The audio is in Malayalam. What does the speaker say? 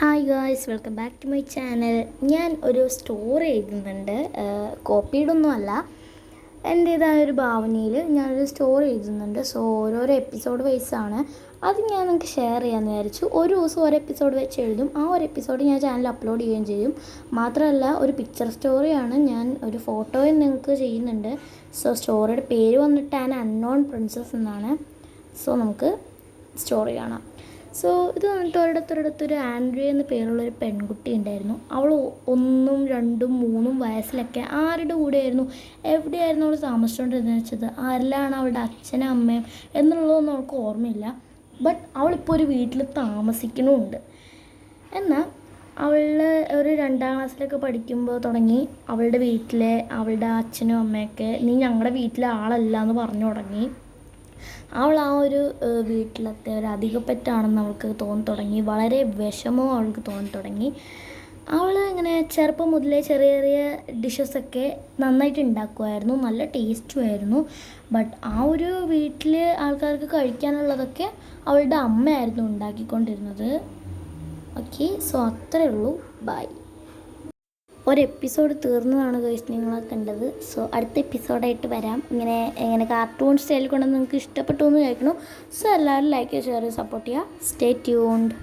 Hi guys, welcome back to my channel. ഞാൻ ഒരു സ്റ്റോറി എഴുതുന്നുണ്ട്. കോപ്പീഡൊന്നും അല്ല, എൻ്റേതായൊരു ഭാവനയിൽ ഞാനൊരു സ്റ്റോറി എഴുതുന്നുണ്ട്. സോ ഓരോരോ എപ്പിസോഡ് വൈസാണ്. അത് ഞാൻ നിങ്ങൾക്ക് ഷെയർ ചെയ്യാമെന്ന് വിചാരിച്ചു. ഒരു ദിവസം ഒരു എപ്പിസോഡ് വെച്ച് എഴുതും. ആ ഒരു എപ്പിസോഡ് ഞാൻ ചാനലിൽ അപ്ലോഡ് ചെയ്യുകയും ചെയ്യും. മാത്രമല്ല, ഒരു പിക്ചർ സ്റ്റോറിയാണ്. ഞാൻ ഒരു ഫോട്ടോയും നിങ്ങൾക്ക് ചെയ്യുന്നുണ്ട്. സോ സ്റ്റോറിയുടെ പേര് വന്നിട്ട് ആൻ അൺനോൺ പ്രിൻസസ് എന്നാണ്. സോ നമുക്ക് സ്റ്റോറി കാണാം. സോ ഇത് വന്നിട്ട് ഒരിടത്തൊരു ആൻഡ്രിയ എന്ന പേരുള്ളൊരു പെൺകുട്ടി ഉണ്ടായിരുന്നു. അവൾ 1, 2, 3 വയസ്സിലൊക്കെ ആരുടെ കൂടെയായിരുന്നു, എവിടെയായിരുന്നു അവൾ താമസിച്ചുകൊണ്ടിരുന്നത് വെച്ചത്, ആരിലാണ് അവളുടെ അച്ഛനും അമ്മയും എന്നുള്ളതൊന്നും അവൾക്ക് ഓർമ്മയില്ല. ബട്ട് അവളിപ്പോൾ ഒരു വീട്ടിൽ താമസിക്കണമുണ്ട്. എന്നാൽ ഒരു 2ാം ക്ലാസ്സിലൊക്കെ പഠിക്കുമ്പോൾ തുടങ്ങി അവളുടെ വീട്ടിലെ അവളുടെ അച്ഛനും അമ്മയൊക്കെ നീ ഞങ്ങളുടെ വീട്ടിലെ ആളല്ല എന്ന് പറഞ്ഞു തുടങ്ങി. അവൾ ആ ഒരു വീട്ടിലത്തെ ഒരു അധികപ്പറ്റാണെന്ന് അവൾക്ക് തോന്നി തുടങ്ങി. വളരെ വിഷമവും അവൾക്ക് തോന്നി തുടങ്ങി. അവൾ ഇങ്ങനെ ചെറുപ്പം മുതലേ ചെറിയ ചെറിയ ഡിഷസൊക്കെ നന്നായിട്ട് ഉണ്ടാക്കുമായിരുന്നു, നല്ല ടേസ്റ്റുമായിരുന്നു. ബട്ട് ആ ഒരു വീട്ടിൽ ആൾക്കാർക്ക് കഴിക്കാനുള്ളതൊക്കെ അവളുടെ അമ്മയായിരുന്നു ഉണ്ടാക്കിക്കൊണ്ടിരുന്നത്. ഓക്കെ, സോ അത്രയേ ഉള്ളൂ. ബൈ. ഒരു എപ്പിസോഡ് തീർന്നതാണ് ഗൈസ് നിങ്ങൾ കണ്ടത്. സോ അടുത്ത എപ്പിസോഡായിട്ട് വരാം. ഇങ്ങനെ കാർട്ടൂൺ സ്റ്റൈൽ കൊണ്ട് നിങ്ങൾക്ക് ഇഷ്ടപ്പെട്ടു എന്ന് ചോദിക്കണം. സോ എല്ലാവരും ലൈക്ക് ചെയ്യുക, ഷെയർ ചെയ്യുക, സപ്പോർട്ട് ചെയ്യുക. Stay tuned.